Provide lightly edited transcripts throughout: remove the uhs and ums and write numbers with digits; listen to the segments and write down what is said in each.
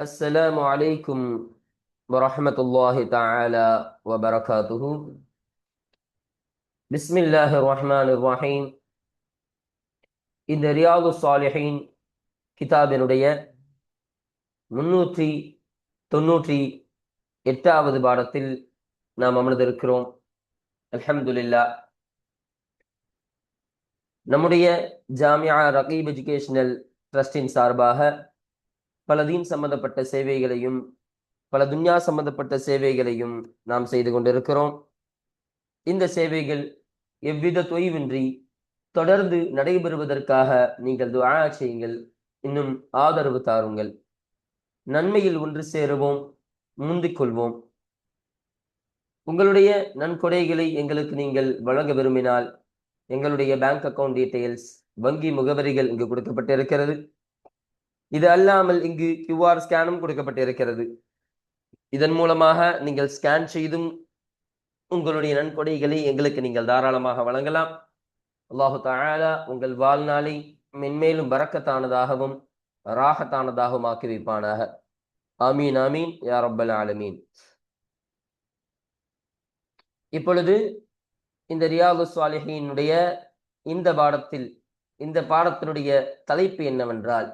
السلام عليكم ورحمة الله تعالى وبركاته. بسم الله الرحمن الرحيم. இந்த ரியாது சாலிஹீன் கிதாபினுடைய 398வது பாடத்தில் நாம் அமர்ந்திருக்கிறோம். அல்ஹம்துலில்லாஹ். நம்முடைய ஜாமியா ரகீப் எஜுகேஷனல் ட்ரஸ்டின் சார்பாக பல தீன் சம்பந்தப்பட்ட சேவைகளையும் பல துன்யா சம்பந்தப்பட்ட சேவைகளையும் நாம் செய்து கொண்டிருக்கிறோம். இந்த சேவைகள் எவ்வித தொய்வின்றி தொடர்ந்து நடைபெறுவதற்காக நீங்கள் துஆ செய்யுங்கள், இன்னும் ஆதரவு தாருங்கள். நன்மையில் ஒன்று சேருவோம், முந்திக் கொள்வோம். உங்களுடைய நன்கொடைகளை எங்களுக்கு நீங்கள் வழங்க விரும்பினால் எங்களுடைய பேங்க் அக்கவுண்ட் டீட்டெயில்ஸ், வங்கி முகவரிகள் இங்கு கொடுக்கப்பட்டிருக்கிறது. இது அல்லாமல் இங்கு QR ஸ்கேனும் கொடுக்கப்பட்டிருக்கிறது. இதன் மூலமாக நீங்கள் ஸ்கேன் செய்தும் உங்களுடைய நன்கொடைகளை எங்களுக்கு நீங்கள் தாராளமாக வழங்கலாம். அல்லாஹு தஆலா உங்கள் வாழ்நாளை மென்மேலும் பரக்கத்தானதாகவும் ராஹத்தானதாகவும் ஆக்கி வைப்பானாக. ஆமீன் ஆமீன் யா ரப்பல் ஆலமீன். இப்பொழுது இந்த ரியாது ஸாலிஹீனுடைய இந்த பாடத்தினுடைய தலைப்பு என்னவென்றால்,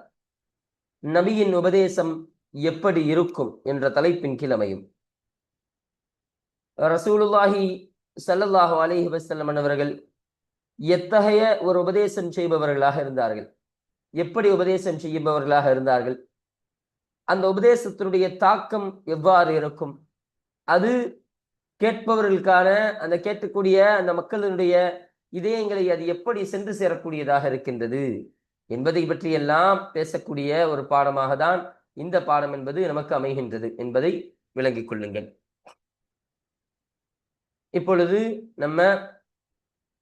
நபியின் உபதேசம் எப்படி இருக்கும் என்ற தலைப்பின் கீழ் அமையும். ரசூலுல்லாஹி ஸல்லல்லாஹு அலைஹி வஸல்லம் அவர்கள் எத்தகைய ஒரு உபதேசம் செய்பவர்களாக இருந்தார்கள், எப்படி உபதேசம் செய்பவர்களாக இருந்தார்கள், அந்த உபதேசத்தினுடைய தாக்கம் எவ்வாறு இருக்கும், அது கேட்பவர்களுக்கான அந்த கேட்கக்கூடிய அந்த மக்களுடைய இதயங்களை அது எப்படி சென்று சேரக்கூடியதாக இருக்கின்றது என்பதை பற்றியெல்லாம் பேசக்கூடிய ஒரு பாடமாக தான் இந்த பாடம் என்பது நமக்கு அமைகின்றது என்பதை விளங்கிக் கொள்ளுங்கள். இப்பொழுது நம்ம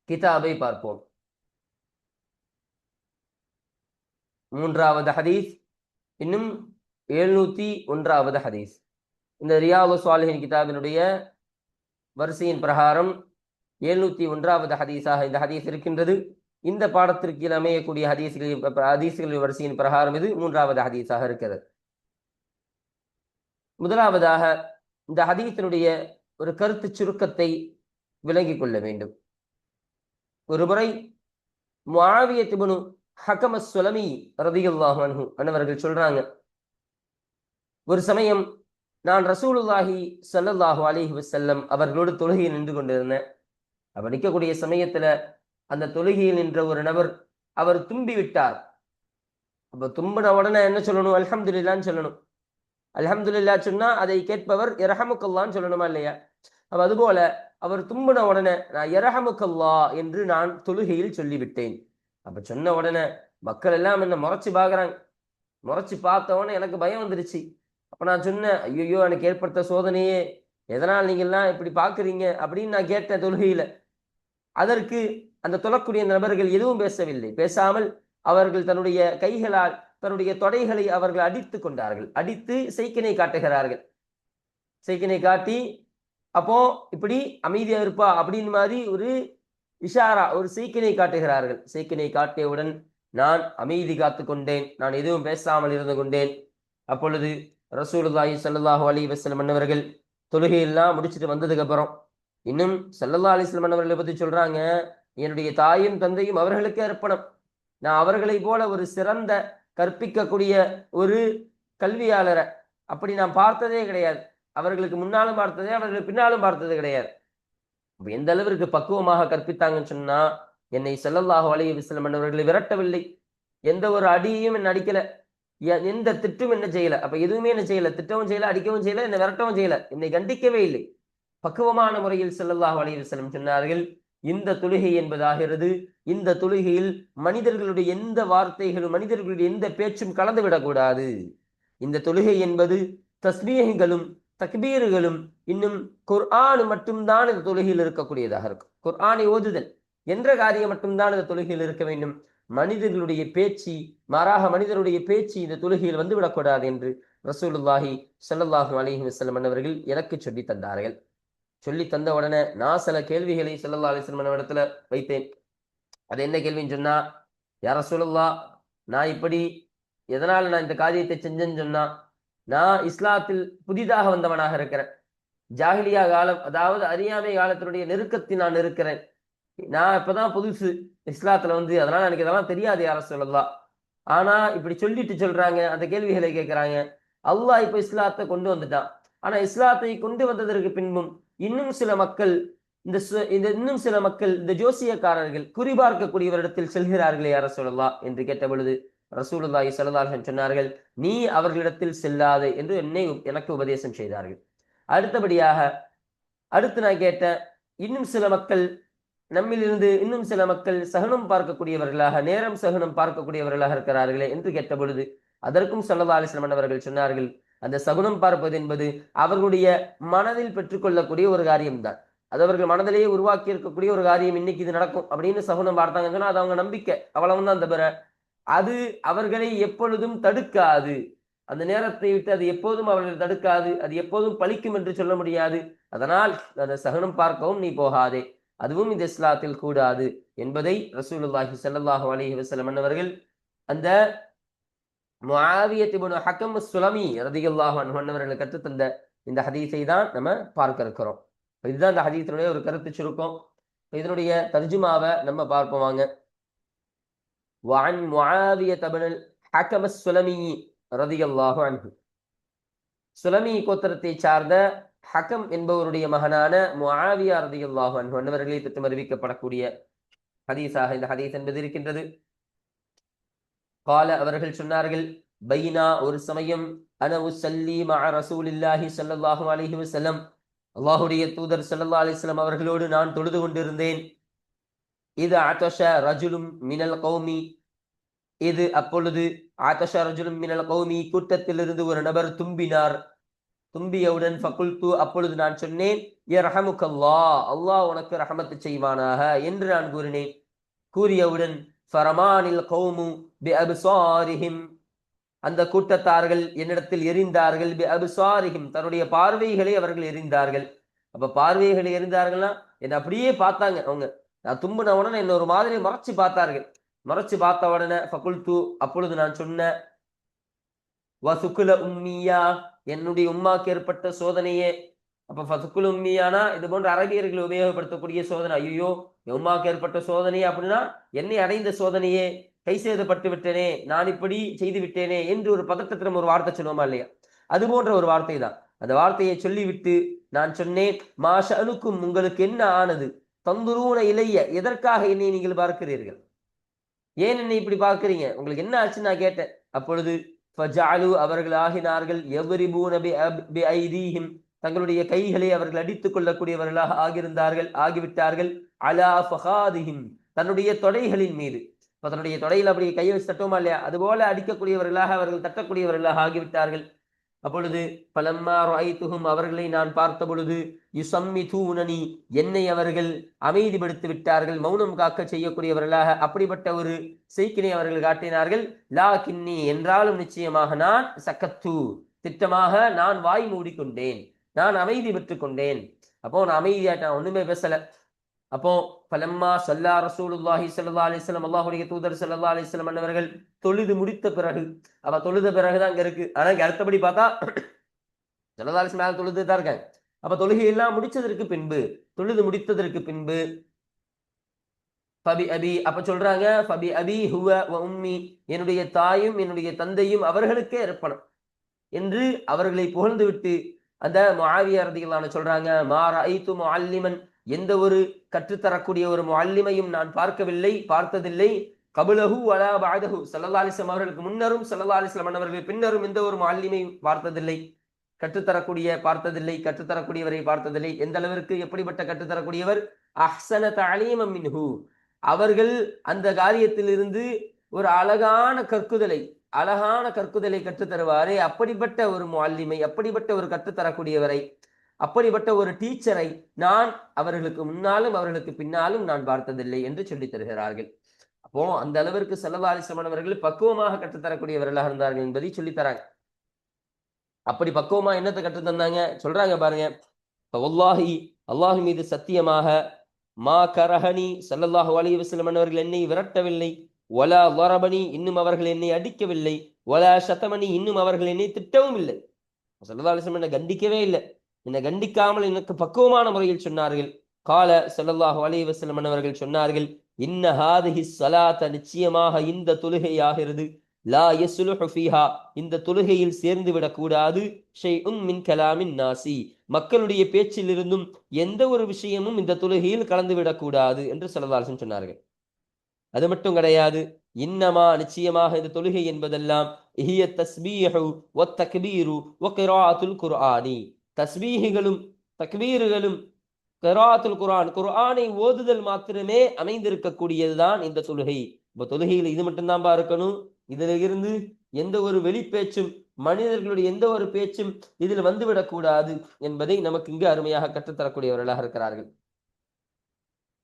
கிதாபை பார்ப்போம். 3வது ஹதீஸ், இன்னும் 701வது ஹதீஸ். இந்த ரியாது ஸாலிஹீன் கிதாபினுடைய வரிசையின் பிரகாரம் 701வது ஹதீஸாக இந்த ஹதீஸ் இருக்கின்றது. இந்த பாடத்திற்கு கீழ் அமையக்கூடிய ஹதீஸ்களின் வரிசையின் பிரகாரம் இது 3வது ஹதீஸாக இருக்கிறது. முதலாவதாக இந்த ஹதீஸினுடைய ஒரு கருத்து சுருக்கத்தை விளங்கிக் கொள்ள வேண்டும். ஒருமுறை முஆவியத் இப்னு ஹகம் அஸ்-சுலமி ரலியல்லாஹு அன்ஹு அன்னவர்கள் சொல்றாங்க, ஒரு சமயம் நான் ரசூலுல்லாஹி ஸல்லல்லாஹு அலைஹி வஸல்லம் அவர்களோடு தொழுகையில் நின்று கொண்டிருந்தேன். அவர் நிற்கக்கூடிய சமயத்துல அந்த தொழுகையில் நின்ற ஒரு நபர் அவர் தும்பி விட்டார். அப்ப தும்பின உடனே என்ன சொல்லணும்? அல்ஹம்துலில்லாஹ்னு சொல்லணும். அல்ஹம்துலில்லாஹ் சொன்னா அதை கேட்பவர் யர்ஹமுக்கல்லாஹ்னு சொல்லணுமா இல்லையா? அப்ப அதுபோல அவர் தும்பின உடனே நான் யர்ஹமுக்கல்லாஹ் என்று நான் தொழுகையில் சொல்லிவிட்டேன். அப்ப சொன்ன உடனே மக்கள் எல்லாம் என்ன முறைச்சு பார்க்குறாங்க. முறைச்சு பார்த்த உடனே எனக்கு பயம் வந்துருச்சு. அப்ப நான் சொன்னேன், ஐயோ எனக்கு ஏற்படுத்த சோதனையே, எதனால் நீங்கள்லாம் இப்படி பார்க்குறீங்க அப்படின்னு நான் கேட்டேன் தொழுகையில. அதற்கு அந்த தொழக்கூடிய நபர்கள் எதுவும் பேசவில்லை. பேசாமல் அவர்கள் தன்னுடைய கைகளால் தன்னுடைய தொடைகளை அவர்கள் அடித்து கொண்டார்கள். அடித்து செய்கினை காட்டுகிறார்கள். செய்கினை காட்டி அப்போ இப்படி அமைதியா இருப்பா அப்படின்னு மாதிரி ஒரு இஷாரா, ஒரு செய்கினை காட்டுகிறார்கள். செய்கினை காட்டியவுடன் நான் அமைதி காத்து கொண்டேன், நான் எதுவும் பேசாமல் இருந்து கொண்டேன். அப்பொழுது ரசூலுல்லாஹி ஸல்லல்லாஹு அலைஹி வஸல்லம் அன்னவர்கள் தொழுகையெல்லாம் முடிச்சுட்டு வந்ததுக்கு அப்புறம் இன்னும் ஸல்லல்லாஹு அலைஹி வஸல்லம் அன்னவர்களை பத்தி சொல்றாங்க, என்னுடைய தாயும் தந்தையும் அவர்களுக்கு அர்ப்பணம். நான் அவர்களை போல ஒரு சிறந்த கற்பிக்கக்கூடிய ஒரு கல்வியாளரை அப்படி நான் பார்த்ததே கிடையாது. அவர்களுக்கு முன்னாலும் பார்த்ததே, அவர்களுக்கு பின்னாலும் பார்த்தது கிடையாது. எந்த அளவிற்கு பக்குவமாக கற்பித்தாங்கன்னு சொன்னா, என்னை ஸல்லல்லாஹு அலைஹி வஸல்லம் அன்னவர்களை விரட்டவில்லை, எந்த ஒரு அடியையும் என்ன அடிக்கல, எந்த திட்டும் என்ன செய்யல. அப்ப எதுவுமே என்ன செய்யல, திட்டவும் செய்யல, அடிக்கவும் செய்யல, என்னை விரட்டவும் செய்யல, என்னை கண்டிக்கவே இல்லை. பக்குவமான முறையில் ஸல்லல்லாஹு அலைஹி வஸல்லம் சொன்னார்கள், இந்த தொழுகை என்பதாகிறது, இந்த தொழுகையில் மனிதர்களுடைய எந்த வார்த்தைகளும் மனிதர்களுடைய எந்த பேச்சும் கலந்து விடக்கூடாது. இந்த தொழுகை என்பது தஸ்பீஹ்களும் தக்பீர்களும் இன்னும் குர்ஆன் மட்டும்தான் இந்த தொழுகையில் இருக்கக்கூடியதாக இருக்கும். குர்ஆனை ஓதுதல் என்ற காரியம் மட்டும்தான் இந்த தொழுகையில் இருக்க வேண்டும். மனிதர்களுடைய பேச்சு, மாறாக மனிதருடைய பேச்சு இந்த தொழுகையில் வந்துவிடக்கூடாது என்று ரசூலுல்லாஹி ஸல்லல்லாஹு அலைஹி வஸல்லம் அவர்கள் எனக்கு சொல்லி தந்தார்கள். சொல்லி தந்த உடனே நான் சில கேள்விகளை ஸல்லல்லாஹு அலைஹி வஸல்லம் இடத்துல வைத்தேன். அது என்ன கேள்வின்னு சொன்னா, யா ரசூலல்லாஹ், நான் இப்படி எதனால நான் இந்த காரியத்தை செஞ்சேன்னு சொன்னா, நான் இஸ்லாத்தில் புதிதாக வந்தவனாக இருக்கிறேன். ஜாஹிலியா காலம், அதாவது அறியாமை காலத்தினுடைய நெருக்கத்தில் நான் இருக்கிறேன். நான் இப்பதான் புதுசு இஸ்லாத்துல வந்து, அதனால எனக்கு இதெல்லாம் தெரியாது யார சொல்லலாம். ஆனா இப்படி சொல்லிட்டு சொல்றாங்க, அந்த கேள்விகளை கேட்கிறாங்க. அல்லாஹ் இப்ப இஸ்லாத்தை கொண்டு வந்துட்டான். ஆனா இஸ்லாத்தை கொண்டு வந்ததற்கு பின்பும் இன்னும் சில மக்கள் இந்த ஜோசியக்காரர்கள் குறிபார்க்கக்கூடியவரிடத்தில் செல்கிறார்களே யார சொல்லலாம் என்று கேட்ட பொழுது ரசூலுல்லாஹி ஸல்லல்லாஹு அலைஹி வஸல்லம் சொன்னார்கள், நீ அவர்களிடத்தில் செல்லாதே என்று எனக்கு உபதேசம் செய்தார்கள். அடுத்தபடியாக அடுத்து நான் கேட்டேன், இன்னும் சில மக்கள் நம்மிலிருந்து இன்னும் சில மக்கள் சகுனம் பார்க்கக்கூடியவர்களாக, நேரம் சகுனம் பார்க்கக்கூடியவர்களாக இருக்கிறார்களே என்று கேட்ட பொழுது அதற்கும் ஸல்லல்லாஹு அலைஹி வஸல்லம் அவர்கள் சொன்னார்கள், அந்த சகுனம் பார்ப்பது என்பது அவர்களுடைய மனதில் பெற்றுக்கொள்ளக்கூடிய ஒரு காரியம்தான். அது அவர்கள் மனதிலேயே உருவாக்கி இருக்கக்கூடிய ஒரு காரியம். இன்னைக்கு இது நடக்கும் அப்படின்னு சகுனம் பார்த்தாங்கன்னு சொன்னா அது அவங்க நம்பிக்கை, அவ்வளவுதான். தவிர அது அவர்களை எப்பொழுதும் தடுக்காது. அந்த நேரத்தை விட்டு அது எப்போதும் அவர்களை தடுக்காது. அது எப்போதும் பலிக்கும் என்று சொல்ல முடியாது. அதனால் அந்த சகுனம் பார்க்கவும் நீ போகாதே, அதுவும் இந்த இஸ்லாத்தில் கூடாது என்பதை ரசூலுல்லாஹி ஸல்லல்லாஹு அலைஹி வஸல்லம் அவர்கள் அந்த முஆவியத் இப்னு ஹக்கம் அஸ்-சுலமி ரலியல்லாஹு அன்ஹு அவர்கள் கற்றுத்தந்த இந்த ஹதீஸை தான் நம்ம பார்க்க இருக்கிறோம். இதுதான் இந்த ஹதீஸினுடைய ஒரு கருத்து சுருக்கம். இதனுடைய தர்ஜுமாவை நம்ம பார்ப்போம் வாங்க. وعن معاوية بن الحكم السلمي رضي الله عنه. சுலமி கோத்திரத்தை சார்ந்த ஹக்கம் என்பவருடைய மகனான முஆவியா ரலியல்லாஹு அன்ஹு அவர்களை தொட்டு அறிவிக்கப்படக்கூடிய ஹதீஸாக இந்த ஹதீஸ் என்பது இருக்கின்றது. கால அவர்கள் சொன்னார்கள், பைனா ஒரு சமயம் அன உஸல்லி மஅ ரசூலில்லாஹி ஸல்லல்லாஹு அலைஹி வஸல்லம், அல்லாஹ்வுடைய தூதர் ஸல்லல்லாஹு அலைஹி வஸல்லம் அவர்களோடு நான் தொழுது கொண்டிருந்தேன். இது ஆதஷ ரஜுலும் மினல் கௌமி, இது அப்பொழுது ஆதஷ ரஜுலும் மினல் கௌமி, கூட்டத்திலிருந்து ஒரு நபர் தும்பினார். தும்பியவுடன் ஃபகுல்து, அப்பொழுது நான் சொன்னேன், யர்ஹமுக்கல்லாஹ், அல்லாஹ் உனக்கு ரஹமத்து செய்வானாக என்று நான் கூறினேன். கூறியவுடன் ஃபரமானில் கௌமு பிஅப்சாரிஹிம், அந்த கூட்டத்தார்கள் என்னிடத்தில் எரிந்தார்கள். பிஅப்சாரிஹிம், தன்னுடைய பார்வைகளை அவர்கள் எரிந்தார்கள். அப்ப பார்வைகளை எரிந்தார்கள்னா என்ன அப்படியே பார்த்தாங்க. அவங்க நான் தும்பின உடனே என்ன ஒரு மாதிரி மறைச்சு பார்த்தார்கள். மறைச்சு பார்த்த உடனே ஃபகுல்து, அப்பொழுது நான் சொன்னேன், வசுகுல உம்மியா, என்னுடைய உம்மாக்கு ஏற்பட்ட சோதனையே. அப்ப ஃபசுகுல உம்மியானா இது போன்ற அரபியர்கள் உபயோகப்படுத்தக்கூடிய சோதனை. ஐயோ உம்மாக்கு ஏற்பட்ட சோதனையே அப்படின்னா என்னை அடைந்த சோதனையே, கை சேதப்பட்டு விட்டேனே, நான் இப்படி செய்து விட்டேனே என்று ஒரு பதட்டத்திலும் ஒரு வார்த்தை சொல்லுவோமா இல்லையா, அது போன்ற ஒரு வார்த்தை தான். அந்த வார்த்தையை சொல்லிவிட்டு நான் சொன்னேன், மாஷனுக்கும், உங்களுக்கு என்ன ஆனது, தந்துரூன இலைய, எதற்காக என்னை நீங்கள் பார்க்கிறீர்கள், ஏன் என்னை இப்படி பார்க்கிறீங்க, உங்களுக்கு என்ன ஆச்சுன்னு நான் கேட்டேன். அப்பொழுது ஃபஜஅலு, அவர்கள் ஆகினார்கள், யவ்ரிபூன பிஐதீஹிம், தங்களுடைய கைகளை அவர்கள் அடித்துக் கொள்ளக்கூடியவர்களாக ஆகிவிட்டார்கள். அலா ஃபகாதிஹிம், தன்னுடைய தொடைகளின் மீது. தன்னுடைய தொடையில் அப்படி கையை வச்சு தட்டுவோமா இல்லையா, அதுபோல அடிக்கக்கூடியவர்களாக அவர்கள் தட்டக்கூடியவர்களாக ஆகிவிட்டார்கள். அப்பொழுது பலம்மா ரஅய்துஹும், அவர்களை நான் பார்த்த பொழுது, யுஸம்மிதூனனி, என்னை அவர்கள் அமைதிப்படுத்தி விட்டார்கள், மௌனம் காக்க செய்யக்கூடியவர்களாக அப்படிப்பட்ட ஒரு செய்கினை அவர்கள் காட்டினார்கள். லாகின்னி, என்றாலும் நிச்சயமாக நான், சக்கத்து, திட்டமாக நான் வாய் மூடிக்கொண்டேன், நான் அமைதி பெற்றுக் கொண்டேன். அப்போ நான் அமைதியாட்டேன், ஒண்ணுமே பேசல. அப்போ பலம்மா ஸல்லா ரசூலுல்லாஹி ஸல்லல்லாஹு அலைஹி வஸல்லம், அல்லாஹ்வுடைய தூதர் ஸல்லல்லாஹு அலைஹி வஸல்லம் அவர்கள் தொழுது முடித்த பிறகு, அவ தொழுத பிறகுதான் அங்க இருக்கு. ஆனா இங்க அடுத்தபடி பார்த்தா ஸல்லல்லாஹு அலைஹி வஸல்லம் தொழுது தான் இருக்காங்க. அப்ப தொழுகை எல்லாம் முடிச்சதற்கு பின்பு, தொழுது முடித்ததற்கு பின்பு ஃபபி அபி, அப்ப சொல்றாங்க, ஃபபி அபி ஹுவ வ உம்மி, என்னுடைய தாயும் என்னுடைய தந்தையும் அவர்களுக்கே அர்ப்பணம் என்று அவர்களை புகழ்ந்து விட்டு அந்த முஆவியா ரலியல்லாஹு அன்ஹு சொல்றாங்க, மா ரஅய்து முஅல்லிமன், எந்த ஒரு கற்றுத்தரக்கூடிய ஒரு முஅல்லிமையும் நான் பார்த்ததில்லை. கபுலஹு வலா பஅதஹு, ஸல்லல்லாஹு அலைஹி வஸல்லம் அவர்களுக்கு முன்னரும் ஸல்லல்லாஹு அலைஹி வஸல்லம் அவர்களுக்கு பின்னரும் எந்த ஒரு முஅல்லிமையும் பார்த்ததில்லை, கற்றுத்தரக்கூடியவரை பார்த்ததில்லை. எந்த அளவிற்கு, எப்படிப்பட்ட கற்றுத்தரக்கூடியவர், அஹ்ஸன தஅலீமன் மின்ஹு, அவர்கள் அந்த காரியத்திலிருந்து ஒரு அழகான கற்குதலை கற்றுத்தருவாரே, அப்படிப்பட்ட ஒரு முஅல்லிமை, அப்படிப்பட்ட ஒரு கற்றுத்தரக்கூடியவரை, அப்படிப்பட்ட ஒரு டீச்சரை நான் அவர்களுக்கு முன்னாலும் அவர்களுக்கு பின்னாலும் நான் பார்த்ததில்லை என்று சொல்லித் தருகிறார்கள். அப்போ அந்த அளவிற்கு ஸல்லல்லாஹு அலைஹி வஸல்லம் அவர்கள் பக்குவமாக கற்றுத்தரக்கூடியவர்களாக இருந்தார்கள் என்பதை சொல்லித்தராங்க. அப்படி பக்குவமா என்னத்தை கற்று தந்தாங்க சொல்றாங்க பாருங்க. வல்லாஹி, அல்லாஹ் மீது சத்தியமாக, மா கரஹனி, ஸல்லல்லாஹு அலைஹி வஸல்லம் அவர்கள் என்னை விரட்டவில்லை, வலா ضربனி, இன்னும் அவர்கள் என்னை அடிக்கவில்லை, வலா ஷதமனி, இன்னும் அவர்கள் என்னை திட்டவும் இல்லை. ஸல்லல்லாஹு அலைஹி வஸல்லம் என்னை கண்டிக்கவே இல்லை, என்னை கண்டிக்காமல் எனக்கு பக்குவமான முறையில் சொன்னார்கள். கால ஸல்லல்லாஹு அலைஹி வஸல்லம் அவர்கள் சொன்னார்கள், இன்ன ஹாதிஹி ஸலாத்த, நிச்சயமாக இந்த தொழுகையாகிறது, லா யஸ்லுஹு ஃபீஹா, இந்த தொழுகையில் சேர்ந்து விடக்கூடாது, ஷைஉன் மின் கலாமின் நாசி, மக்களுடைய பேச்சிலிருந்தும் எந்த ஒரு விஷயமும் இந்த தொழுகையில் கலந்து விடக்கூடாது என்று ஸல்லல்லாஹு அலைஹி வஸல்லம் சொன்னார்கள். அது மட்டும் கிடையாது, இன்னமா, நிச்சயமாக இந்த தொழுகை என்பதெல்லாம் இஹிய தஸ்பீஹு வ தக்பீரு வ கிராஅத்துல் குர்ஆனி, தஸ்பீஹுகளும் தக்பீர்களும் கிராஅத்துல் குர்ஆன், குர்ஆனை ஓதுதல் மாத்திரமே அமைந்திருக்கக்கூடியதுதான் இந்த தொழுகை. இப்ப தொழுகையில் இது மட்டும்தான் இருக்கணும், இதுல இருந்து எந்த ஒரு வெளிப்பேச்சும், மனிதர்களுடைய எந்த ஒரு பேச்சும் இதில் வந்துவிடக்கூடாது என்பதை நமக்கு இங்கு அருமையாக கற்றுத்தரக்கூடியவர்களாக இருக்கிறார்கள்.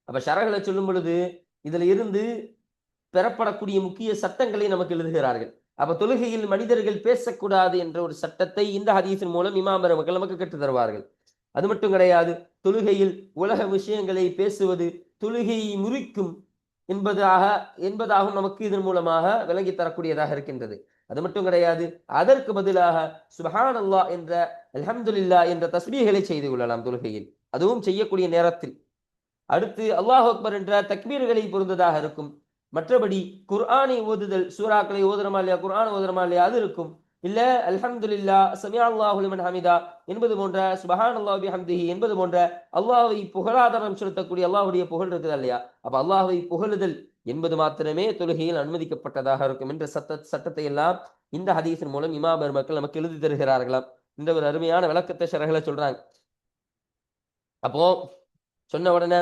அப்ப ஷரகளை சொல்லும் பொழுது இதுல இருந்து பெறப்படக்கூடிய முக்கிய சட்டங்களை நமக்கு எழுதுகிறார்கள். அப்ப தொழுகையில் மனிதர்கள் பேசக்கூடாது என்ற ஒரு சட்டத்தை இந்த ஹதீஸின் மூலம் இமாம் அவர்கள் நமக்கு கற்றுத் தருவார்கள். அது மட்டும் கிடையாது, தொழுகையில் உலக விஷயங்களை பேசுவது தொழுகையை முறிக்கும் என்பதாகவும் நமக்கு இதன் மூலமாக விளங்கி தரக்கூடியதாக இருக்கின்றது. அது மட்டும் கிடையாது, அதற்கு பதிலாக சுப்ஹானல்லாஹ் என்ற, அல்ஹம்துலில்லாஹ் என்ற தஸ்பீஹ்களை செய்து கொள்ளலாம் தொழுகையில், அதுவும் செய்யக்கூடிய நேரத்தில். அடுத்து அல்லாஹ் அக்பர் என்ற தக்பீர்களை பொருந்ததாக இருக்கும். மற்றபடி குர்ஆனை ஓதுதல், சூறாக்களை ஓதுறமா இல்லையா, குர்ஆன் ஓதுறமா இல்லையா, அது இருக்கும். இல்ல அல்ஹம்துலில்லாஹ், சமிஅ அல்லாஹு லிமன் ஹமிதா என்பது போன்ற, சுப்ஹானல்லாஹி பிஹம்திஹி என்பது போன்ற அல்லாஹ்வை புகழாதரம் செலுத்தக்கூடிய அல்லாஹ்வுடைய புகழ் இருக்குது இல்லையா, அப்ப அல்லாஹ்வை புகழுதல் என்பது மாத்திரமே தொழுகையில் அனுமதிக்கப்பட்டதாக இருக்கும் என்ற சட்டத்தை எல்லாம் இந்த ஹதீஸின் மூலம் இமாம் பெருமக்கள் நமக்கு எழுதி தருகிறார்களாம். இந்த ஒரு அருமையான விளக்கத்தை ஷரஹ்ல சொல்றாங்க. அப்போ சொன்ன உடனே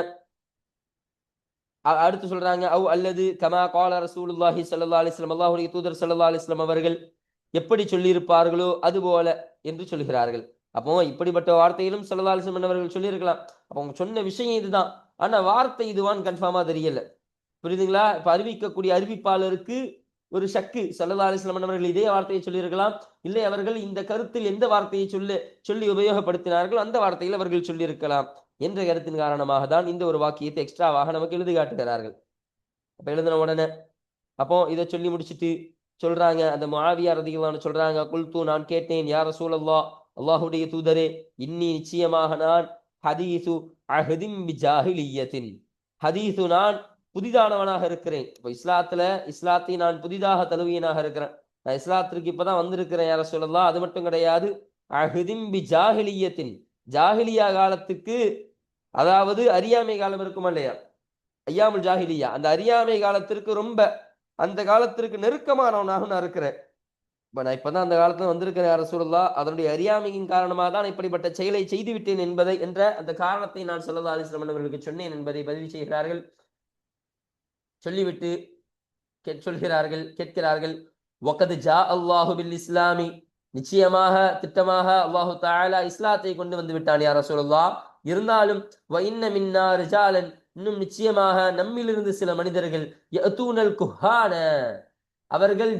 அடுத்து சொல்றாங்க, அவ் அல்லது கமா கால ரசூலுல்லாஹி ஸல்லல்லாஹு அலைஹி வஸல்லம், அல்லாஹ்வுடைய தூதர் ஸல்லல்லாஹு அலைஹி வஸல்லம் அவர்கள் எப்படி சொல்லியிருப்பார்களோ அது போல என்று சொல்கிறார்கள். அப்போ இப்படிப்பட்ட வார்த்தையிலும் ஸல்லல்லாஹு அலைஹி வஸல்லம் அவர்கள் சொல்லியிருக்கலாம். அப்போ அவங்க சொன்ன விஷயம் இதுதான், ஆனா வார்த்தை இதுவான்னு கன்ஃபார்மா தெரியல. புரியுதுங்களா? இப்ப அறிவிக்கக்கூடிய அறிவிப்பாளருக்கு ஒரு ஷக்கு, ஸல்லல்லாஹு அலைஹி வஸல்லம் அவர்கள் இதே வார்த்தையை சொல்லியிருக்கலாம், இல்லை அவர்கள் இந்த கருத்தில் எந்த வார்த்தையை சொல்லி உபயோகப்படுத்தினார்கள் அந்த வார்த்தையில் அவர்கள் சொல்லியிருக்கலாம் என்ற கருத்தின் காரணமாக தான் இந்த ஒரு வாக்கியத்தை எக்ஸ்ட்ராவாக நமக்கு எழுதி காட்டுகிறார்கள். அப்ப எழுதின உடனே அப்போ இதை சொல்லி முடிச்சுட்டு சொல்றாங்க, அந்த முஆவியா ரலியல்லாஹு அன்ஹு சொல்றாங்க, குல்து, நான் கேட்டேன், யா ரசூலல்லாஹ், அல்லாஹ்வுடைய தூதரே, இன்னி, நிச்சயமாக நான், ஹதீசு அஹ்தின் பிஜாஹிலிய்யத்தின், ஹதீசு நான் புதிதானவனாக இருக்கிறேன். இப்போ இஸ்லாத்தை நான் புதிதாக தழுவியனாக இருக்கிறேன், நான் இஸ்லாத்திற்கு இப்பதான் வந்திருக்கிறேன் யா ரசூலல்லாஹ். அது மட்டும் கிடையாது, அஹ்தின் பிஜாஹிலிய்யத்தின், ஜாஹிலியா காலத்துக்கு, அதாவது அறியாமை காலம் இருக்குமா இல்லையா, ஐயாமுல் ஜாஹிலியா, அந்த அறியாமை காலத்திற்கு ரொம்ப, அந்த காலத்திற்கு நெருக்கமானவனாக நான் இருக்கிறேன். நான் இப்பதான் அந்த காலத்துல வந்திருக்கிறேன் யா ரசூலுல்லாஹ், அதனுடைய அறியாமையின் காரணமாக தான் இப்படிப்பட்ட செயலை செய்து விட்டேன் என்ற அந்த காரணத்தை நான் ஸல்லல்லாஹு அலைஹி வஸல்லம் அவர்களுக்கு சொன்னேன் என்பதை பதிவு செய்கிறார்கள். சொல்லிவிட்டு கேட்கிறார்கள், வகத் ஜா அல்லாஹு பில் இஸ்லாமி, நிச்சயமாக திட்டமாக அல்லாஹு தஆலா இஸ்லாத்தை கொண்டு வந்து விட்டான் யா ரசூலுல்லாஹ். இருந்தாலும் வ இன்ன மின்னா ரிஜாலன், இன்னும் நிச்சயமாக நம்மிலிருந்து சில மனிதர்கள், யஅதூனல் குஹான, அவர்கள்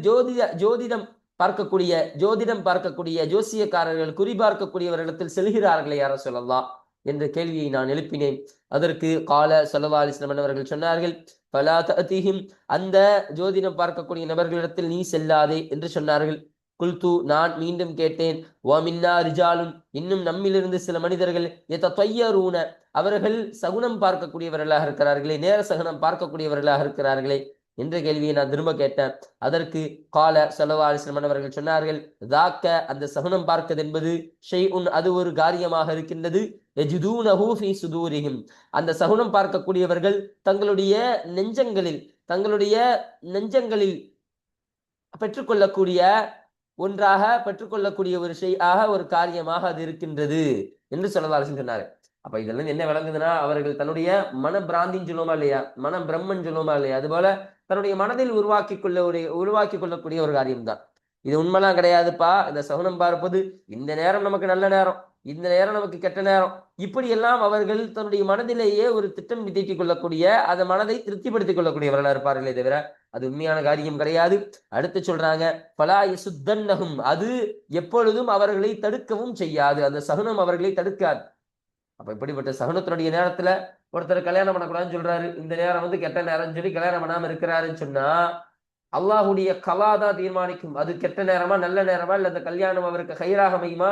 ஜோதிடம் பார்க்கக்கூடிய ஜோசியக்காரர்கள், குறிபார்க்கக்கூடியவர்களிடத்தில் செல்கிறார்களே யா ரசூலல்லாஹ் என்ற கேள்வியை நான் எழுப்பினேன். அதற்கு கால ஸல்லல்லாஹு அலைஹி வஸல்லம் அவர்கள் சொன்னார்கள், ஃபலா தஅதிஹிம், அந்த ஜோதிடம் பார்க்கக்கூடிய நபர்களிடத்தில் நீ செல்லாதே என்று சொன்னார்கள். குல்து, நான் மீண்டும் கேட்டேன், வ மின்னா ரிஜாலுன், இன்னும் நம்மிலிருந்து சில மனிதர்கள், யதத்யரூன, அவர்கள் சகுனம் பார்க்கக்கூடியவர்களாக இருக்கிறார்களே, நேர சகுனம் பார்க்கக்கூடியவர்களாக இருக்கிறார்களே என்ற கேள்வியை நான் திரும்ப கேட்டேன். அதற்கு கால ஸல்லல்லாஹு அலைஹி வஸல்லம் அவர்கள் சொன்னார்கள், தாக்க, அந்த சகுனம் பார்ப்பது என்பது, ஷைஉன், அது ஒரு காரியமாக இருக்கின்றது, யஜிதூனஹு ஃபீ சுதூரிஹிம், அந்த சகுனம் பார்க்கக்கூடியவர்கள் தங்களுடைய நெஞ்சங்களில் பெற்றுக்கொள்ளக்கூடிய ஒன்றாக, பெற்றுக்கொள்ளக்கூடிய ஒரு ஷைஆக, ஒரு காரியமாக அது இருக்கின்றது என்று ஸல்லல்லாஹு அலைஹி வஸல்லம் சொன்னார். அப்ப இதெல்லாம் என்ன விளங்குதுன்னா, அவர்கள் தன்னுடைய மன பிராந்தின்னு சொல்லுவோமா இல்லையா, மனம் பிரம்மன் சொல்லுவோமா இல்லையா, அது போல தன்னுடைய மனதில் உருவாக்கி கொள்ளக்கூடிய ஒரு காரியம்தான் இது. உண்மைலாம் கிடையாதுப்பா, இந்த சகுனம் பார்ப்பது, இந்த நேரம் நமக்கு நல்ல நேரம், இந்த நேரம் நமக்கு கெட்ட நேரம், இப்படி எல்லாம் அவர்கள் தன்னுடைய மனதிலேயே ஒரு திட்டம் தீட்டிக் கொள்ளக்கூடிய, அந்த மனதை திருப்திப்படுத்திக் கொள்ளக்கூடியவர்களாக இருப்பார்களே தவிர அது உண்மையான காரியம் கிடையாது. அடுத்து சொல்றாங்க, ஃபலா யசுத்தன்னஹும், அது எப்பொழுதும் அவர்களை தடுக்கவும் செய்யாது, அந்த சகுனம் அவர்களை தடுக்காது. அப்ப இப்படிப்பட்ட சகுனத்தினுடைய நேரத்துல ஒருத்தர் கல்யாணம் பண்ணக்கூடாதுன்னு சொல்றாரு, இந்த நேரம் கெட்ட நேரம் சொல்லி கல்யாணம் பண்ணாம இருக்கிறாருன்னு சொன்னா, அல்லாஹுடைய கலாதா தீர்மானிக்கும். அது கெட்ட நேரமா நல்ல நேரமா, இல்ல அந்த கல்யாணம் அவருக்கு ஹைராக அமையுமா,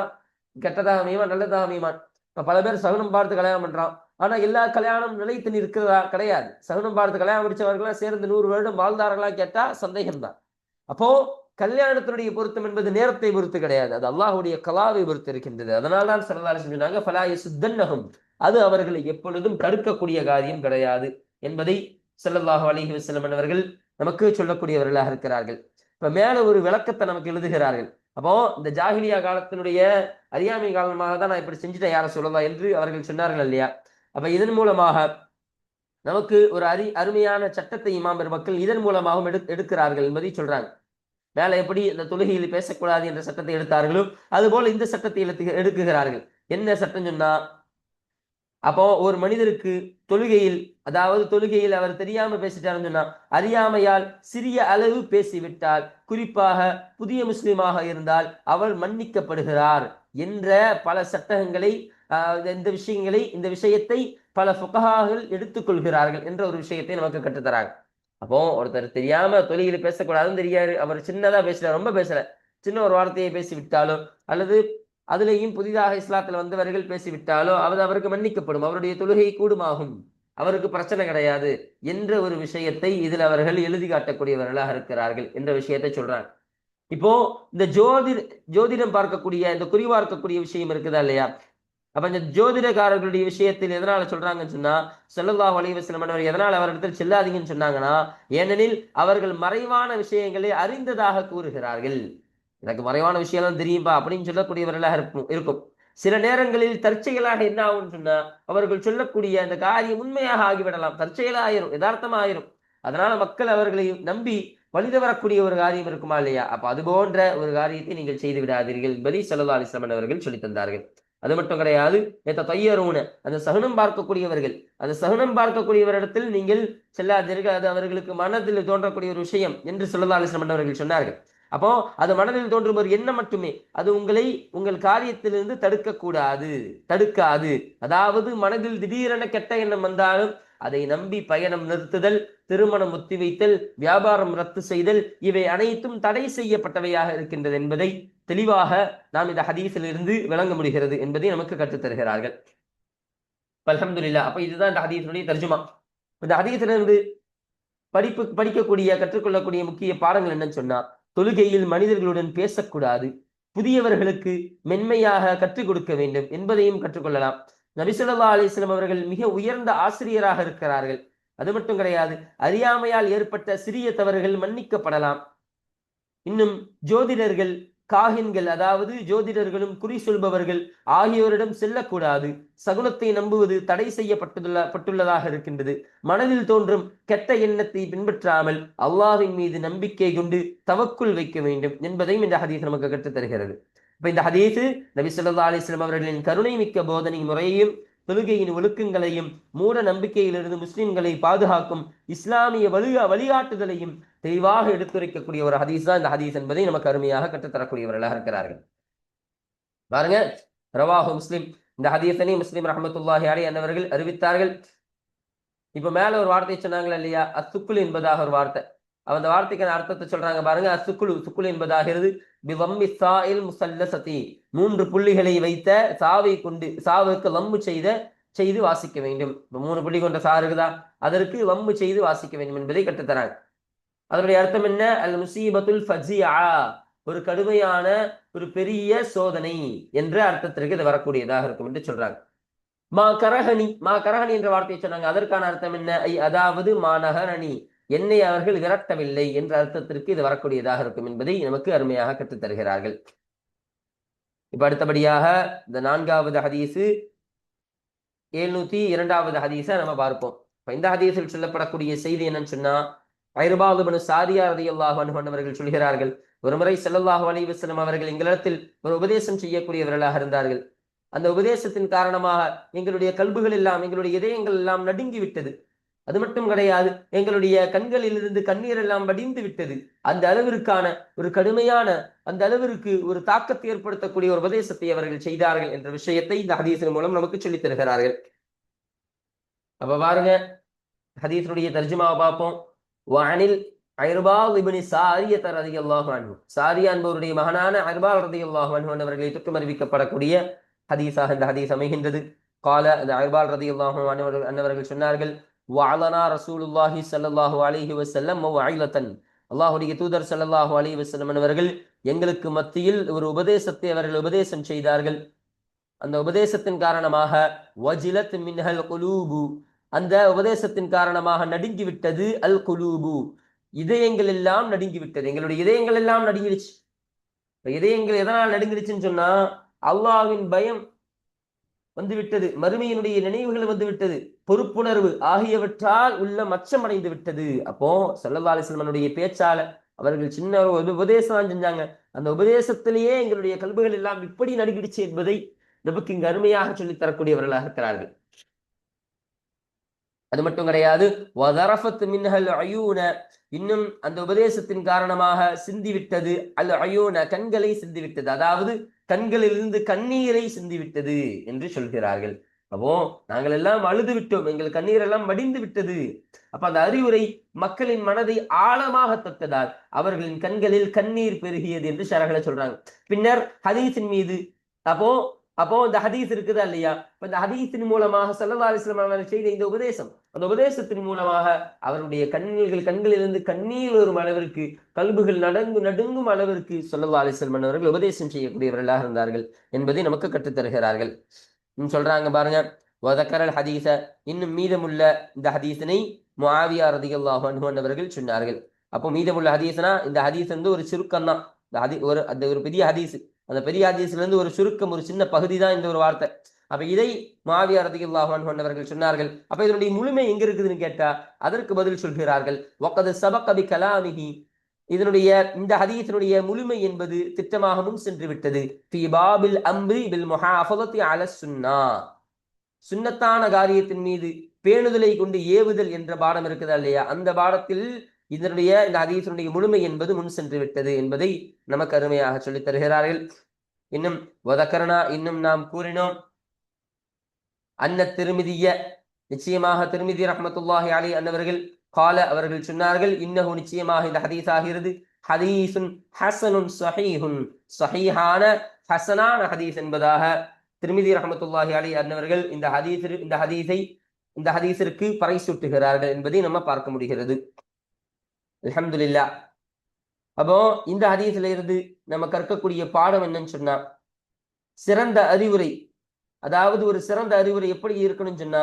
கெட்டதாக அமையுமா, நல்லதாக அமையுமா. இப்ப பல பேர் சகுனம் பார்த்து கல்யாணம் பண்றான். ஆனா எல்லா கல்யாணம் நிலைத்து நிற்கிறதா கிடையாது. சகுனம் பார்த்து கல்யாணம் முடிச்சவர்களா சேர்ந்து 100 வருடம் வாழ்ந்தார்களா கேட்டா சந்தேகம்தான். அப்போ கல்யாணத்தினுடைய பொருத்தம் என்பது நேரத்தை பொறுத்து கிடையாது, அது அல்லாஹுடைய கலாவை பொறுத்து இருக்கின்றது. அதனால்தான் ஸல்லல்லாஹு அலைஹி வஸல்லம் சொன்னாங்க, ஃபலா யசுத்தன்னஹும், அது அவர்களை எப்பொழுதும் தடுக்கக்கூடிய காரியம் கிடையாது என்பதை ஸல்லல்லாஹு அலைஹி வஸல்லம் அவர்கள் நமக்கு சொல்லக்கூடியவர்களாக இருக்கிறார்கள். இப்ப மேல ஒரு விளக்கத்தை நமக்கு எழுதுகிறார்கள். அப்போ இந்த ஜாஹிலியா காலத்தினுடைய அறியாமை காரணமாக தான் நான் இப்படி செஞ்சுட்டேன் யார சொல்லலாம் என்று அவர்கள் சொன்னார்கள் இல்லையா. அப்ப இதன் மூலமாக நமக்கு ஒரு அருமையான சட்டத்தை இமாம் பெருமக்கள் இதன் மூலமாகவும் எடுக்கிறார்கள் என்பதை சொல்றாங்க. மேல எப்படி இந்த தொழுகையில் பேசக்கூடாது என்ற சட்டத்தை எடுத்தார்களோ அதுபோல இந்த சட்டத்தை எடுக்குகிறார்கள். என்ன சட்டம் சொன்னா, அப்போ ஒரு மனிதருக்கு தொழுகையில், அதாவது தொழுகையில் அவர் தெரியாம பேசிட்டாருன்னு சொன்னா, அறியாமையால் சிறிய அளவு பேசிவிட்டால், குறிப்பாக புதிய முஸ்லிமாக இருந்தால் அவர் மன்னிக்கப்படுகிறார் என்ற பல சட்டங்களை, இந்த விஷயத்தை பல ஃபுகஹாக்கள் எடுத்துக்கொள்கிறார்கள் என்ற ஒரு விஷயத்தை நமக்கு கற்றுத்தராங்க. அப்போ ஒருத்தர் தெரியாம தொழுகையில பேசக்கூடாதுன்னு தெரியாது, அவர் சின்னதா பேசல, ரொம்ப பேசல, சின்ன ஒரு வார்த்தையை பேசி விட்டாலோ அல்லது அதுலேயும் புதிதாக இஸ்லாத்தில் வந்தவர்கள் பேசிவிட்டாலோ அவருக்கு மன்னிக்கப்படும், அவருடைய தொழுகை கூடுமாகும், அவருக்கு பிரச்சனை கிடையாது என்ற ஒரு விஷயத்தை இதில் அவர்கள் எழுதி காட்டக்கூடியவர்களாக இருக்கிறார்கள் என்ற விஷயத்தை சொல்றாங்க. இப்போ இந்த ஜோதிடம் பார்க்கக்கூடிய, இந்த குறிவார்க்கக்கூடிய விஷயம் இருக்குதா இல்லையா. அப்ப இந்த ஜோதிடக்காரர்களுடைய விஷயத்தில் எதனால சொல்றாங்கன்னு சொன்னா, ஸல்லல்லாஹு அலைஹி வஸல்லம் அவர் எதனால் அவரிடத்தில் செல்லாதீங்கன்னு சொன்னாங்கன்னா, ஏனெனில் அவர்கள் மறைவான விஷயங்களை அறிந்ததாக கூறுகிறார்கள். எனக்கு மறைவான விஷயம் தெரியும்பா அப்படின்னு சொல்லக்கூடியவர்களாக இருக்கும். சில நேரங்களில் தற்செயலாக என்ன ஆகும்னு சொன்னா, அவர்கள் சொல்லக்கூடிய அந்த காரியம் உண்மையாக ஆகிவிடலாம், தற்செயலாயிரும், யதார்த்தமா ஆயிரும். அதனால மக்கள் அவர்களை நம்பி வழித வரக்கூடிய ஒரு காரியம் இருக்குமா இல்லையா. அப்ப அது போன்ற ஒரு காரியத்தை நீங்கள் செய்து விடாதீர்கள் என்பதை ஸல்லல்லாஹு அலைஹி வஸல்லம் அவர்கள் சொல்லி தந்தார்கள். அது மட்டும் கிடையாது, தையரூன, அந்த சகுனம் பார்க்கக்கூடியவர்கள், அந்த சகுனம் பார்க்கக்கூடியவரிடத்தில் நீங்கள் செல்லாதீர்கள், அது அவர்களுக்கு மனதில் தோன்றக்கூடிய ஒரு விஷயம் என்று ஸல்லல்லாஹு அலைஹி வஸல்லம் அவர்கள் சொன்னார்கள். அப்போ அது மனதில் தோன்றும் ஒரு எண்ணம் மட்டுமே, அது உங்கள் காரியத்திலிருந்து தடுக்காது. அதாவது மனதில் திடீரென கெட்ட எண்ணம் வந்தாலும் அதை நம்பி பயணம் நிறுத்துதல், திருமணம் ஒத்திவைத்தல், வியாபாரம் ரத்து செய்தல், இவை அனைத்தும் தடை செய்யப்பட்டவையாக இருக்கின்றது என்பதை தெளிவாக நாம் இந்த ஹதீஸில் இருந்து விளங்க முடிகிறது என்பதை நமக்கு கற்றுத்தருகிறார்கள். அல்ஹம்துலில்லாஹ். அப்ப இதுதான் இந்த ஹதீஸுடைய தர்ஜுமா. இந்த ஹதீஸிலிருந்து படிக்கக்கூடிய, கற்றுக்கொள்ளக்கூடிய முக்கிய பாடங்கள் என்னன்னு சொன்னா, தொழுகையில் மனிதர்களுடன் பேசக்கூடாது, புதியவர்களுக்கு மென்மையாக கற்றுக் கொடுக்க வேண்டும் என்பதையும் கற்றுக்கொள்ளலாம். நபி ஸல்லல்லாஹு அலைஹி வஸல்லம் அவர்கள் மிக உயர்ந்த ஆசிரியராக இருக்கிறார்கள். அது மட்டும் கிடையாது, அறியாமையால் ஏற்பட்ட சிறிய தவறுகள் மன்னிக்கப்படலாம். இன்னும் ஜோதிடர்கள், காஹின்கள், அதாவது ஜோதிடர்களும் குறி சொல்பவர்கள் ஆகியோரிடம் செல்லக்கூடாது. சகுனத்தை நம்புவது தடை செய்யப்பட்டுள்ளதாக இருக்கின்றது. மனதில் தோன்றும் கெட்ட எண்ணத்தை பின்பற்றாமல் அல்லாஹ்வின் மீது நம்பிக்கை கொண்டு தவக்குல் வைக்க வேண்டும் என்பதையும் இந்த ஹதீஸ் நமக்கு கற்றுத் தருகிறது. இப்ப இந்த ஹதீஸ் நபி ஸல்லல்லாஹு அலைஹி வஸல்லம் அவர்களின் கருணை மிக்க போதனை முறையையும், தொழுகையின் ஒழுக்கங்களையும், மூட நம்பிக்கையிலிருந்து முஸ்லிம்களை பாதுகாக்கும் இஸ்லாமிய வழிகாட்டுதலையும் தெளிவாக எடுத்துரைக்கக்கூடிய ஒரு ஹதீஸ் தான் இந்த ஹதீஸ் என்பதை நமக்கு அருமையாக கற்றுத்தரக்கூடியவர்களாக இருக்கிறார்கள். பாருங்க, ரவாஹு முஸ்லிம், இந்த ஹதீஸனை முஸ்லிம் ரஹ்மத்துல்லாஹி அலைஹி அன்னவர்கள் அறிவித்தார்கள். இப்ப மேல ஒரு வார்த்தை சொன்னாங்களா இல்லையா, அசுக்குல் என்பதாக ஒரு வார்த்தை. அந்த வார்த்தைக்கான அர்த்தத்தை சொல்றாங்க பாருங்க. சுக்குல் என்பதாகிறது பிவம்மி சாயில் முசல்லசதி, 3 புள்ளிகளை வைத்த சாவை கொண்டு, சாவுக்கு வம்மு செய்து வாசிக்க வேண்டும். 3 புள்ளி கொண்ட சா இருக்குதா, அதற்கு வம்மு செய்து வாசிக்க வேண்டும் என்பதை கற்றுத்தராங்க. அதனுடைய அர்த்தம் என்ன, அல் முசீபத்துல் ஃபஜிஆ, ஒரு கடுமையான ஒரு பெரிய சோதனை என்ற அர்த்தத்திற்கு இது வரக்கூடியதாக இருக்கும் என்று சொல்றாங்க. மா கரஹனி என்ற வார்த்தையை சொன்னாங்க. அதற்கான அர்த்தம் என்ன, அதாவது மாநகரணி, என்னை அவர்கள் விரட்டவில்லை என்ற அர்த்தத்திற்கு இது வரக்கூடியதாக இருக்கும் என்பதை நமக்கு அருமையாக கற்றுத் தருகிறார்கள். இப்ப அடுத்தபடியாக இந்த 4வது ஹதீஸு 702வது ஹதீஸை நம்ம பார்ப்போம். இந்த ஹதீஸில் சொல்லப்படக்கூடிய செய்தி என்னன்னு சொன்னா, ஐர்பாத் இப்னு சாரியா ரலியல்லாஹு அன்ஹு அவர்கள் சொல்கிறார்கள், ஒருமுறை ஸல்லல்லாஹு அலைஹி வஸல்லம் அவர்கள் எங்களிடத்தில் ஒரு உபதேசம் செய்யக்கூடியவர்களாக இருந்தார்கள். அந்த உபதேசத்தின் காரணமாக எங்களுடைய கல்புகள் எல்லாம், எங்களுடைய இதயங்கள் எல்லாம் நடுங்கி விட்டது. அது மட்டும் கிடையாது, எங்களுடைய கண்களில் இருந்து கண்ணீர் எல்லாம் வடிந்து விட்டது. அந்த அளவிற்கான ஒரு கடுமையான, அந்த அளவிற்கு ஒரு தாக்கத்தை ஏற்படுத்தக்கூடிய ஒரு உபதேசத்தை அவர்கள் செய்தார்கள் என்ற விஷயத்தை இந்த ஹதீஸின் மூலம் நமக்கு சொல்லித் தருகிறார்கள். அப்ப பாருங்க, ஹதீஸுடைய தர்ஜுமாவை பார்ப்போம். வஅனில் ஐர்பால் இப்னு சாரியத் ரலியல்லாஹு அன்ஹு, சாரியா என்பவருடைய மகனான ஐர்பால் ரலியல்லாஹு அன்ஹு அவர்களை தொற்றும் அறிவிக்கப்படக்கூடிய ஹதீஸாக இந்த ஹதீஸ் அமைகின்றது. கால அந்த ஐர்பால் ரலியல்லாஹு அன்ஹு அன்னவர்கள் சொன்னார்கள், வஅலனா ரசூலுல்லாஹி ஸல்லல்லாஹு அலைஹி வஸல்லம் வஅயிலத்தன், அல்லாஹ்வுடைய தூதர் ஸல்லல்லாஹு அலைஹி வஸல்லம் அவர்கள் எங்களுக்கு மத்தியில் ஒரு உபதேசத்தை அவர்கள் உபதேசம் செய்தார்கள். அந்த உபதேசத்தின் காரணமாக வஜிலத் மின்ஹல் குலூபு, அந்த உபதேசத்தின் காரணமாக நடுங்கி விட்டது அல் குலூபு, இதயங்கள் எல்லாம் நடுங்கி விட்டது. எங்களுடைய இதயங்கள் எல்லாம் நடுங்கிடுச்சு. இதயங்கள் எதனால் நடுங்கிடுச்சுன்னு சொன்னா, அல்லாஹ்வின் பயம் வந்து விட்டது, மறுமையினுடைய நினைவுகள் வந்து விட்டது, பொறுப்புணர்வு ஆகியவற்றால் உள்ள மச்சம் அடைந்து விட்டது. அப்போ ஸல்லல்லாஹு அலைஹி வஸல்லம் பேச்சால அவர்கள் சின்ன ஒரு உபதேசம் செஞ்சாங்க. அந்த உபதேசத்திலேயே எங்களுடைய கல்புகள் எல்லாம் இப்படி நடுங்கிடுச்சு என்பதை நமக்கு இங்கு அருமையாக சொல்லித் தரக்கூடியவர்களாக இருக்கிறார்கள். அது மட்டும் கிடையாது, இன்னும் அந்த உபதேசத்தின் காரணமாக சிந்திவிட்டது அல் அயூன, கண்களை சிந்திவிட்டது, அதாவது கண்களிலிருந்து கண்ணீரை சிந்திவிட்டது என்று சொல்கிறார்கள். அப்போ நாங்கள் எல்லாம் அழுது விட்டோம், எங்கள் கண்ணீர் எல்லாம் வடிந்து விட்டது. அப்ப அந்த அறிவுரை மக்களின் மனதை ஆழமாக தொட்டதால் அவர்களின் கண்களில் கண்ணீர் பெருகியது என்று ஷரஹ்ல சொல்றாங்க. பின்னர் ஹதீஸின் மீது அப்போ இந்த ஹதீஸ் இருக்குதா இல்லையா, இந்த ஹதீஸின் மூலமாக ஸல்லல்லாஹு அலைஹி வஸல்லம் அவர்கள் செய்த இந்த உபதேசம், அந்த உபதேசத்தின் மூலமாக அவருடைய கண்களிலிருந்து கண்ணீர் வரும் அளவிற்கு, கல்புகள் நடுங்கும் அளவிற்கு ஸல்லல்லாஹு அலைஹி வஸல்லம் அவர்கள் உபதேசம் செய்யக்கூடியவர்களாக இருந்தார்கள் என்பதை நமக்கு கற்றுத்தருகிறார்கள். சொல்றாங்க பாருங்க, வதக்கரல் ஹதீஸ, இன்னும் மீதமுள்ள இந்த ஹதீஸினை முஆவியா ரலியல்லாஹு அன்ஹு அவர்கள் சொன்னார்கள். அப்போ மீதமுள்ள ஹதீஸ்னா இந்த ஹதீஸ் வந்து ஒரு சுருக்கம் தான். அந்த ஒரு பெரிய ஹதீஸ், அந்த பெரிய ஹதீஸ்ல இருந்து ஒரு சுருக்கம், ஒரு சின்ன பகுதி தான் இந்த ஒரு வார்த்தை. அப்ப இதை முஆவியா ரலியல்லாஹு அன்ஹு அவர்கள் சொன்னார்கள். அப்ப இதனுடைய முழுமை எங்க இருக்குதுன்னு கேட்டா அதற்கு பதில் சொல்கிறார்கள், வகத் சபக பி கலாமிஹி, இதனுடைய இந்த ஹதீஸினுடைய முழுமை என்பது திட்டமாக முன் சென்று விட்டது. ஃபீ பாபில் அம்ரி பில் முஹாஃபலத்தி அல சுன்னா, சுன்னத்தான காரியத்தின் மீது பேணுதலை கொண்டு ஏவுதல் என்ற பாடம் இருக்குதா இல்லையா, அந்த பாடத்தில் இந்த ஹதீஸினுடைய முழுமை என்பது முன் சென்று விட்டது என்பதை நமக்கு அருமையாக சொல்லித் தருகிறார்கள். இன்னும் வதக்கரனா, இன்னும் நாம் கூறினோம், அன்ன திருமிதிய, நிச்சயமாக திருமிதி ரஹ்மத்துல்லாஹி அலைஹி அன்னவர்கள் கால, அவர்கள் சொன்னார்கள், இன்னஹு, நிச்சயமாக இந்த ஹதீஸ் ஆகிறது, ஹதீஸுன் ஹஸனுன் ஸஹீஹுன், ஸஹீஹான ஹஸனான ஹதீஸ் என்பதாக திருமிதி ரஹ்மத்துல்லாஹி அலைஹி அன்னவர்கள் இந்த ஹதீஸிற்கு பறைசூட்டுகிறார்கள் என்பதை நம்ம பார்க்க முடிகிறது. அல்ஹம்துலில்லாஹ். அப்போ இந்த ஹதீஸ்ல இருந்து நம்ம கற்கக்கூடிய பாடம் என்னன்னு சொன்னா, சிறந்த அறிவுரை, அதாவது ஒரு சிறந்த அறிவுரை எப்படி இருக்கணும்னு சொன்னா,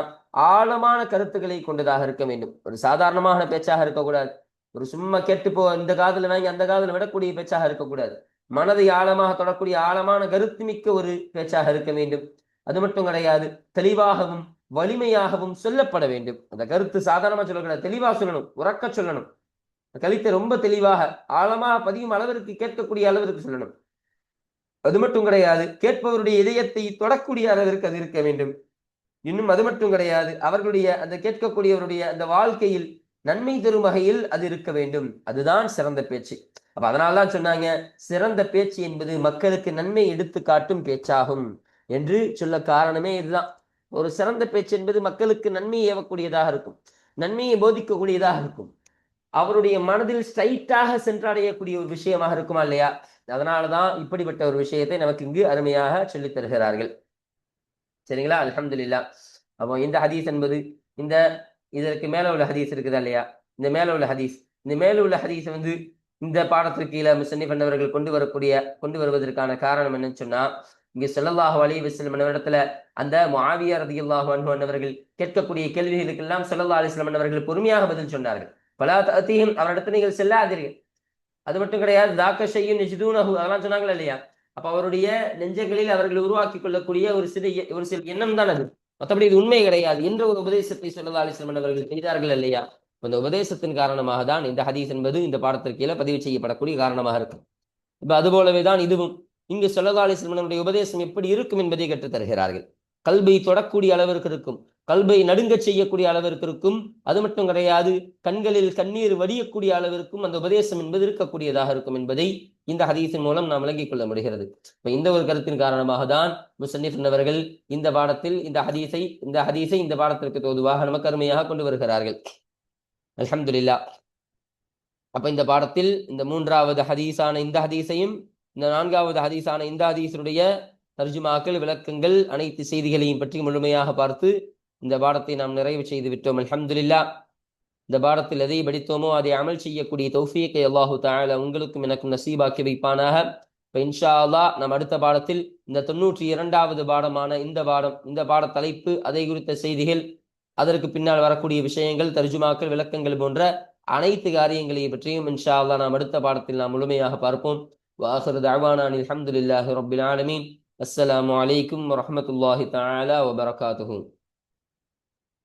ஆழமான கருத்துக்களை கொண்டதாக இருக்க வேண்டும். ஒரு சாதாரணமான பேச்சாக இருக்கக்கூடாது. ஒரு சும்மா கேட்டு இந்த காதுல வாங்கி அந்த காதுல விடக்கூடிய பேச்சாக இருக்கக்கூடாது. மனதை ஆழமாக தொடக்கூடிய ஆழமான கருத்து மிக்க ஒரு பேச்சாக இருக்க வேண்டும். அது மட்டும் கிடையாது, தெளிவாகவும் வலிமையாகவும் சொல்லப்பட வேண்டும். அந்த கருத்து சாதாரணமா சொல்லக்கூடாது, தெளிவாக சொல்லணும், உறக்க சொல்லணும். கருத்தை ரொம்ப தெளிவாக ஆழமாக பதியும் அளவிற்கு, கேட்கக்கூடிய அளவிற்கு சொல்லணும். அது மட்டும் கிடையாது, கேட்பவருடைய இதயத்தை தொடக்கூடிய அளவிற்கு அது இருக்க வேண்டும். இன்னும் அது மட்டும் கிடையாது, அவர்களுடைய அந்த கேட்கக்கூடியவருடைய அந்த வாழ்க்கையில் நன்மை தரும் வகையில் அது இருக்க வேண்டும். அதுதான் சிறந்த பேச்சு. அப்ப அதனால்தான் சொன்னாங்க, சிறந்த பேச்சு என்பது மக்களுக்கு நன்மை எடுத்து காட்டும் பேச்சாகும் என்று சொல்ல காரணமே இதுதான். ஒரு சிறந்த பேச்சு என்பது மக்களுக்கு நன்மையை ஏவக்கூடியதாக இருக்கும், நன்மையை போதிக்கக்கூடியதாக இருக்கும், அவருடைய மனதில் ஸ்ட்ரைட்டாக சென்றடையக்கூடிய ஒரு விஷயமாக இருக்குமா இல்லையா. அதனாலதான் இப்படிப்பட்ட ஒரு விஷயத்தை நமக்கு இங்கு அருமையாக சொல்லித் தருகிறார்கள். சரிங்களா, அல்ஹம்துலில்லாஹ். அப்போ இந்த ஹதீஸ் என்பது இதற்கு மேல உள்ள ஹதீஸ் இருக்குதா இல்லையா, இந்த மேல உள்ள ஹதீஸ் வந்து இந்த பாடத்திற்கு கீழே முஸன்னிஃப் அவர்கள் கொண்டு வருவதற்கான காரணம் என்னன்னு சொன்னா, இங்க ஸல்லல்லாஹு அலைஹி வஸல்லம் இடத்துல அந்த முஆவியா ரலியல்லாஹு அன்ஹு அவர்கள் கேட்கக்கூடிய கேள்விகளுக்கெல்லாம் ஸல்லல்லாஹு அலைஹி வஸல்லம் அவர்கள் பொறுமையாக பதில் சொன்னார்கள். பலா தஅதீஹிம், அவரிடத்தில் நீங்கள் செல்லாதீர்கள். அது மட்டும் கிடையாது, தாக்க ஷையுன் யஜிதூனஹு, அதெல்லாம் சொன்னாங்களா இல்லையா. அப்ப அவருடைய நெஞ்சங்களில் அவர்கள் உருவாக்கி கொள்ளக்கூடிய ஒரு சில எண்ணம் தான் அது, மற்றபடி இது உண்மை கிடையாது என்ற ஒரு உபதேசத்தை ஸல்லல்லாஹு அலைஹி வஸல்லம் அவர்கள் செய்தார்கள் இல்லையா. அந்த உபதேசத்தின் காரணமாக தான் இந்த ஹதீஸ் என்பது இந்த பாடத்திற்கு கீழே பதிவு செய்யப்படக்கூடிய காரணமாக இருக்கும். இப்ப அது போலவே தான் இதுவும், இங்கு ஸல்லல்லாஹு அலைஹி வஸல்லம் உபதேசம் எப்படி இருக்கும் என்பதை கற்றுத் தருகிறார்கள். கல்பை தொடக்கூடிய அளவிற்கு இருக்கும், கல்பை நடுங்க செய்யக்கூடிய அளவிற்கு இருக்கும். அது மட்டும் கிடையாது, கண்களில் கண்ணீர் வடியக்கூடிய அளவிற்கும் அந்த உபதேசம் என்பது இருக்கக்கூடியதாக இருக்கும் என்பதை இந்த ஹதீஸின் மூலம் நாம் விளங்கிக் கொள்ள முடிகிறது. இப்ப இந்த ஒரு கருத்தின் காரணமாக தான் முஸன்னிஃப் அவர்கள் இந்த பாடத்தில் இந்த ஹதீஸை இந்த பாடத்திற்கு தோதுவாக நமக்கு அருமையாக கொண்டு வருகிறார்கள். அல்ஹம்துலில்லாஹ். அப்ப இந்த பாடத்தில் இந்த 3வது ஹதீஸான இந்த ஹதீஸையும் இந்த 4வது ஹதீஸான இந்த ஹதீஸுடைய தர்ஜுமாக்கள், விளக்கங்கள், அனைத்து செய்திகளையும் பற்றி முழுமையாக பார்த்து இந்த பாடத்தை நாம் நிறைவு செய்து விட்டோம். அல்ஹம்துலில்லாஹ். இந்த பாடத்தில் எதை படித்தோமோ அதை அமல் செய்யக்கூடிய தௌஃபீக்கை அல்லாஹு தஆலா உங்களுக்கும் எனக்கும் நசீபாக்கி வைப்பானாக. இப்போ இன்ஷா அல்லாஹ் நாம் அடுத்த பாடத்தில் இந்த 92வது பாடமான இந்த பாட தலைப்பு, அதை குறித்த செய்திகள், அதற்கு பின்னால் வரக்கூடிய விஷயங்கள், தர்ஜுமாக்கள், விளக்கங்கள் போன்ற அனைத்து காரியங்களை பற்றியும் இன்ஷா அல்லாஹ் நாம் அடுத்த பாடத்தில் நாம் முழுமையாக பார்ப்போம். வாஹிரு தஅவானா அல்ஹம்துலில்லாஹி ரப்பில் ஆலமீன். அஸ்ஸலாமு அலைக்கும் வரஹ்மத்துல்லாஹி தஆலா வபரகாத்துஹு.